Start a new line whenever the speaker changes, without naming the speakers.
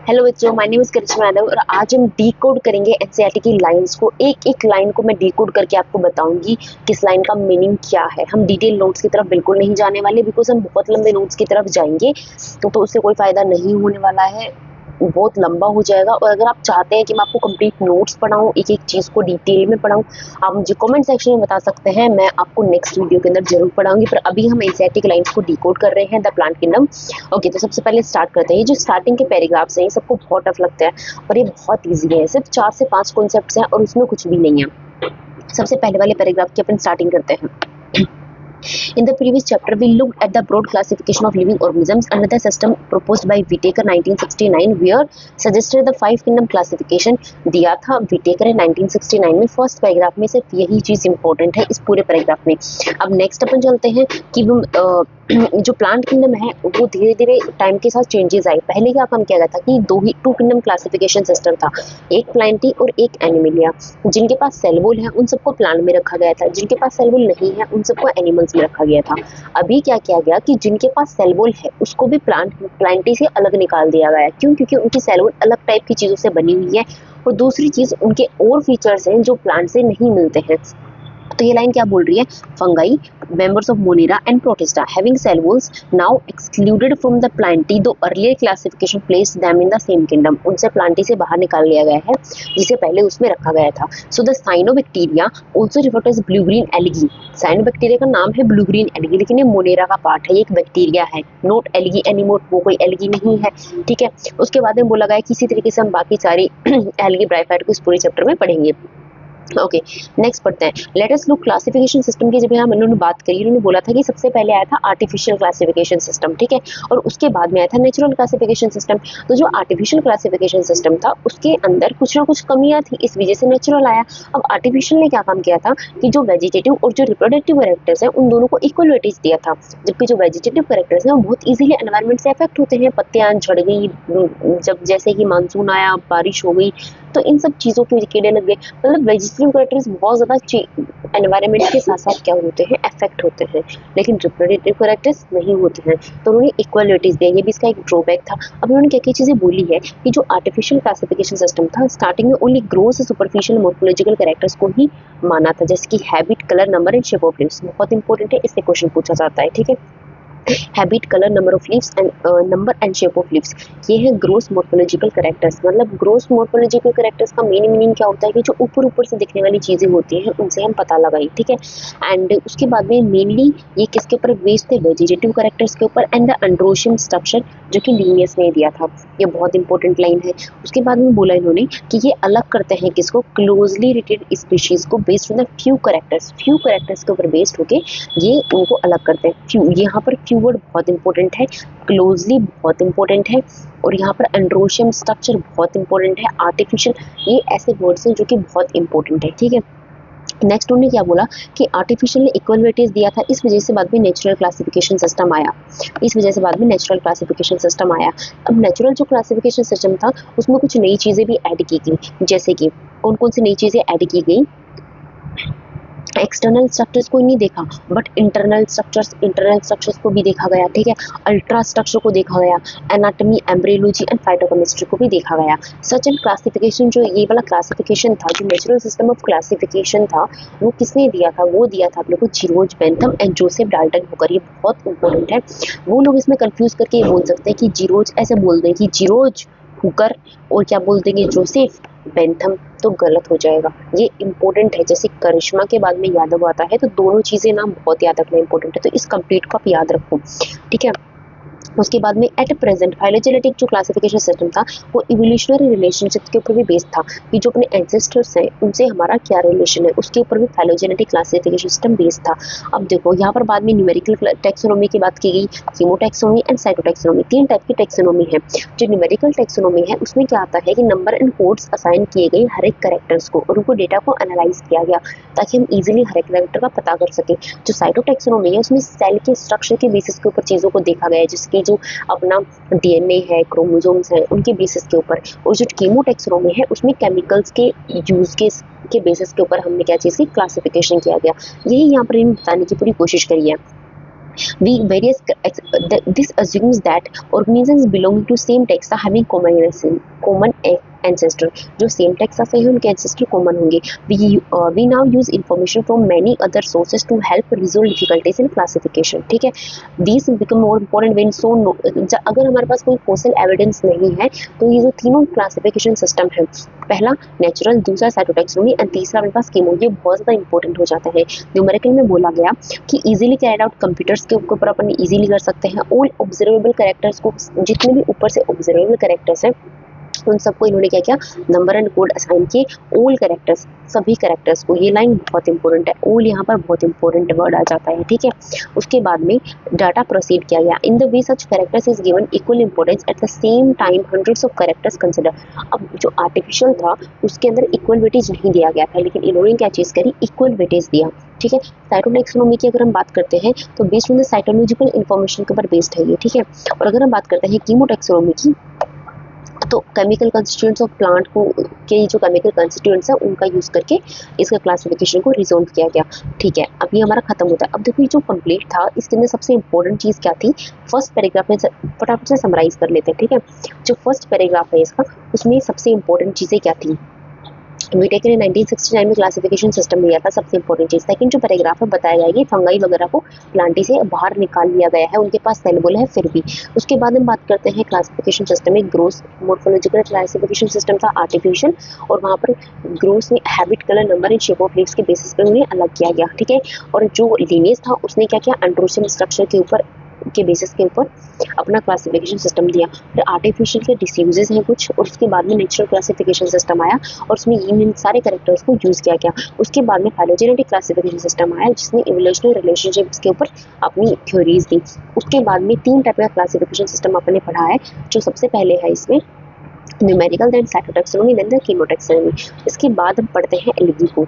Hello बच्चों, my name is करिश्मा यादव और आज हम डीकोड करेंगे एनसीईआरटी की लाइंस को। एक एक लाइन को मैं डीकोड करके आपको बताऊंगी किस लाइन का मीनिंग क्या है। हम डिटेल नोट्स की तरफ बिल्कुल नहीं जाने वाले, बिकॉज हम बहुत लंबे नोट्स की तरफ जाएंगे तो उससे कोई फायदा नहीं होने वाला है, बहुत लंबा हो जाएगा। और अगर आप चाहते हैं कि मैं आपको कंप्लीट नोट्स पढ़ाऊं, एक एक चीज़ को डिटेल में पढ़ाऊं, आप मुझे कमेंट सेक्शन में बता सकते हैं, मैं आपको नेक्स्ट वीडियो के अंदर जरूर पढ़ाऊंगी। पर अभी हम एनसीईआरटी की लाइंस को डीकोड कर रहे हैं, द प्लांट किंगडम। ओके, तो सबसे पहले स्टार्ट करते हैं। ये जो स्टार्टिंग के पैराग्राफ्स हैं ये सबको बहुत टफ लगता है और ये बहुत ईजी है, सिर्फ 4 से 5 कॉन्सेप्ट्स हैं और उसमें कुछ भी नहीं है। सबसे पहले वाले पैराग्राफ की अपन स्टार्टिंग करते हैं। In the previous chapter, we looked at the broad classification of living organisms under the system proposed by Whitaker 1969, where suggested the 5 kingdom classification दिया था Whitaker 1969 में। फर्स्ट पैराग्राफ में सिर्फ यही चीज इंपॉर्टेंट है इस पूरे पैराग्राफ में। अब नेक्स्ट अपन चलते हैं कि जो प्लांट किंगडम है वो धीरे धीरे टाइम के साथ चेंजेस आए। पहले क्या काम किया गया था कि टू किंगडम क्लासिफिकेशन सिस्टम था, एक प्लांटी और एक एनिमलिया। जिनके पास सेल वॉल है उन सबको प्लांट में रखा गया था, जिनके पास सेल वॉल नहीं है उन सबको एनिमल्स में रखा गया था। अभी क्या किया गया कि जिनके पास सेल वॉल है उसको भी प्लांटी से अलग निकाल दिया गया। क्यों? क्योंकि उनकी सेल वॉल अलग टाइप की चीजों से बनी हुई है और दूसरी चीज उनके और फीचर्स हैं जो प्लांट से नहीं मिलते हैं। तो ये लाइन क्या बोल रही है? Fungi members of Monera and Protista having cell walls now excluded from the plantae, though earlier classification placed them in the same kingdom। उनसे प्लांटी से बाहर निकाल लिया गया है जिसे पहले उसमें रखा गया था। So the cyanobacteria also referred as blue green algae। Cyanobacteria का नाम है ब्लू ग्रीन एल्गी, लेकिन ये मोनेरा का पार्ट है, ये एक बैक्टीरिया है, नोट एल्गी एनीमोर, वो कोई एल्गी नहीं है। ठीक है, उसके बाद में बोला गया कि इसी तरीके से हम बाकी सारी एल्गी ब्राइफाइट को इस पूरे चैप्टर में पढ़ेंगे। ओके, नेक्स्ट पढ़ते हैं। Let us look classification system की। जब यहाँ इन्होंने बात करी, इन्होंने बोला था कि सबसे पहले आया था आर्टिफिशियल क्लासिफिकेशन सिस्टम, ठीक है, और उसके बाद में आया था नेचुरल क्लासिफिकेशन सिस्टम। तो जो आर्टिफिशियल क्लासिफिकेशन सिस्टम था उसके अंदर कुछ ना कुछ कमियां थी, इस वजह से नेचुरल आया। अब आर्टिफिशियल ने क्या काम किया था कि जो वेजिटेटिव और जो रिप्रोडक्टिव कैरेक्टर्स हैं उन दोनों को इक्वल वेटेज दिया था, जबकि जो वेजिटेटिव कैरेक्टर्स हैं वो बहुत इजीली एनवायरनमेंट से अफेक्ट होते हैं। पत्तियां झड़ गई, जब जैसे कि मानसून आया, बारिश हो गई, तो इन सब चीज़ों के कीड़े लग गए। मतलब वेजिटेटिव कैरेक्टर्स बहुत ज़्यादा एनवायरनमेंट के साथ साथ क्या होते हैं, अफेक्ट होते हैं, लेकिन रिप्रोडक्टिव कैरेक्टर्स नहीं होते हैं। तो उन्होंने इक्वल वेटेज दिया, ये भी इसका एक ड्रॉबैक था। अब उन्होंने क्या क्या चीज़ें बोली है कि जो आर्टिफिशियल क्लासिफिकेशन सिस्टम था स्टार्टिंग में only gross superficial morphological characters को ही माना था, जैसे कि habit, colour, number and shape of leaves. बहुत इंपॉर्टेंट है, इससे क्वेश्चन पूछा जाता है। ठीक है, habit, colour, number of leaves and number and shape of leaves, ये है ग्रोस मॉर्फोलॉजिकल कैरेक्टर्स। मतलब ग्रोस मॉर्फोलॉजिकल कैरेक्टर्स का मेन मीनिंग क्या होता है कि जो ऊपर ऊपर से दिखने वाली चीजें होती हैं उनसे हम पता लगाई। ठीक है, एंड उसके बाद में मेनली ये किसके ऊपर बेस्ड थे? वेजिटेटिव कैरेक्टर्स के ऊपर। एंड द एंड्रोशियम स्ट्रक्चर जो कि लिनियस ने दिया था, ये बहुत इंपॉर्टेंट लाइन है। उसके बाद में बोला इन्होंने कि ये अलग करते हैं किसको? क्लोजली रिलेटेड स्पीशीज को based on the few characters के ऊपर बेस्ड होके ये उनको अलग करते हैं। फ्यू, यहाँ पर फ्यू वर्ड बहुत इंपॉर्टेंट है, क्लोजली बहुत इंपॉर्टेंट है, और यहाँ पर एंड्रोशियम स्ट्रक्चर बहुत इंपॉर्टेंट है, आर्टिफिशियल, ये ऐसे वर्ड्स हैं जो कि बहुत इंपॉर्टेंट है। ठीक है, नेक्स्ट उन्होंने क्या बोला कि आर्टिफिशियल ने इक्वल वेटेज दिया था, इस वजह से बाद में नेचुरल क्लासिफिकेशन सिस्टम आया। अब नेचुरल जो क्लासिफिकेशन सिस्टम था उसमें कुछ नई चीज़ें भी ऐड की गई, जैसे कि कौन कौन सी नई चीज़ें ऐड की गई? एक्सटर्नल स्ट्रक्चर्स को ही नहीं देखा, बट इंटरनल स्ट्रक्चर्स को भी देखा गया। ठीक है, अल्ट्रा स्ट्रक्चर को देखा गया, एनाटॉमी, एम्ब्रियोलॉजी एंड फाइटोकेमिस्ट्री को भी देखा गया। सच एंड क्लासिफिकेशन, जो ये वाला क्लासिफिकेशन था, जो नेचुरल सिस्टम ऑफ क्लासिफिकेशन था, वो किसने दिया था? वो दिया था अपने को zeros Bentham and Joseph Dalton Hooker. ये बहुत इंपॉर्टेंट है, वो लोग इसमें कंफ्यूज करके ये बोल सकते हैं कि जीरोज, ऐसे बोल दें कि जीरोज हुकर, और क्या बोल देंगे जोसेफ बेंथम, तो गलत हो जाएगा। ये इंपॉर्टेंट है, जैसे करिश्मा के बाद में यादव आता है, तो दोनों चीजें ना बहुत याद रखना इंपॉर्टेंट है, तो इस कंप्लीट को आप याद रखो। ठीक है, उसके बाद में एट प्रेजेंट फाइलोजेनेटिक जो क्लासिफिकेशन सिस्टम था वो इवोल्यूशनरी रिलेशनशिप के ऊपर भी बेस्ड था, कि जो अपने एंसेस्टर्स हैं उनसे हमारा क्या रिलेशन है, उसके ऊपर भी फाइलोजेनेटिक क्लासिफिकेशन सिस्टम बेस्ड था। अब देखो यहाँ पर बाद में न्यूमेरिकल टैक्सोनॉमी की बात की गई, कीमोटैक्सोनॉमी एंड साइटोटैक्सोनॉमी, 3 टाइप की टैक्सोनॉमी है। जो न्यूमेरिकल टैक्सोनॉमी है उसमें क्या आता है कि नंबर एंड कोड्स असाइन किए गए हर एक कैरेक्टर्स को, और उनको डेटा को एनालाइज किया गया ताकि हम इजीली हर एक कैरेक्टर का पता कर सकें। जो साइटोटैक्सोनॉमी है उसमें सेल के स्ट्रक्चर के बेसिस के ऊपर चीज़ों को देखा गया है, जिसकी जो अपना डीएनए है, क्रोमोसोम्स हैं, उनके बेसिस के ऊपर। और जो कीमोटैक्सोनॉमी है उसमें केमिकल्स के यूज के बेसिस के ऊपर हमने क्या चीज़ की क्लासिफिकेशन किया गया। यही यहाँ पर इन बताने की पूरी कोशिश करी है। We various this assumes that organisms belonging to same taxa having common ancestor. जो सेम टेक्सा से है उनके एंसेस्टर कॉमन होंगे. We now use information from many other sources to help resolve difficulties in classification. ठीक है. These become more important when अगर हमारे पास कोई फॉसिल एविडेंस नहीं है तो ये जो तीनों क्लासिफिकेशन सिस्टम है, पहला नेचुरल, दूसरा साइटोटैक्सोनॉमी एंड तीसरा हमारे पास कीमो, ये बहुत ज़्यादा इंपॉर्टेंट हो जाता है. न्यूमेरिकल में बोला गया कि इजीली कैरिड आउट कंप्यूटर्स के ऊपर अपन इजीली कर सकते हैं. ऑल ऑब्जर्वेबल कैरेक्टर्स को, जितने भी ऊपर से ऑब्जर्वेबल कैरेक्टर्स हैं उन सबको इन्होंने क्या किया, नंबर एंड कोड असाइन किए. ऑल कैरेक्टर्स, सभी कैरेक्टर्स को, ये लाइन बहुत इंपॉर्टेंट है. ऑल यहाँ पर बहुत इंपॉर्टेंट वर्ड आ जाता है. ठीक है. उसके बाद में डाटा प्रोसीड किया गया. In the way such characters is given equal importance at the same time hundreds of characters consider. अब जो आर्टिफिशियल था उसके अंदर इक्वल वेटेज नहीं दिया गया था, लेकिन इन्होंने क्या चीज़ करी, इक्वल वेटेज दिया. ठीक है. साइटोटैक्सोनॉमी की अगर हम बात करते हैं तो based on the cytological information के ऊपर बेस्ड है ये. ठीक है. और अगर हम बात करते हैं कीमोटैक्सोनॉमी की, तो केमिकल कंस्टिट्यूएंट्स ऑफ प्लांट को के जो केमिकल कंस्टिट्यूएंट्स है उनका यूज़ करके इसका क्लासिफिकेशन को रिजोल्व किया गया. ठीक है. अब ये हमारा खत्म होता है. अब देखो ये जो कंप्लीट था इसके अंदर सबसे इंपॉर्टेंट चीज़ क्या थी, फर्स्ट पैराग्राफ में फटाफट से समराइज कर लेते हैं. ठीक है. जो फर्स्ट पैराग्राफ है इसका, उसमें सबसे इंपॉर्टेंट चीज़ें क्या थी. बीटेक ने 1969 में क्लासिफिकेशन सिस्टम दिया था, सबसे इंपॉर्टेंट चीज़. सेकंड जो पैराग्राफ है बताया गया कि फंगाई वगैरह को प्लांटी से बाहर निकाल लिया गया है, उनके पास सेल है फिर भी. उसके बाद हम बात करते हैं क्लासिफिकेशन सिस्टम में. ग्रोस मोर्फोलॉजिकल क्लासिफिकेशन सिस्टम था आर्टिफिशियल, और वहाँ पर ग्रोस में habit, colour, number and shape of leaves के बेसिस पे उन्हें अलग किया गया. ठीक है. और जो लीनियज था उसने क्या किया, एंड्रोसियम स्ट्रक्चर के बेसिस के ऊपर अपना क्लासिफिकेशन सिस्टम दिया. फिर आर्टिफिशियल के डिसीजेज हैं कुछ, और उसके बाद में नेचुरल क्लासिफिकेशन सिस्टम आया और उसमें इन सारे कैरेक्टर्स को यूज़ किया गया. उसके बाद में फाइलोजेनेटिक क्लासिफिकेशन सिस्टम आया जिसने इवोल्यूशनरी रिलेशनशिप्स के ऊपर अपनी थ्योरीज दी. उसके बाद में 3 टाइप का क्लासिफिकेशन सिस्टम अपने पढ़ा है. जो सबसे पहले है इसमें numerical, then cytotaxonomy, then the chemotaxonomy. इसके बाद हम पढ़ते हैं एलगी को.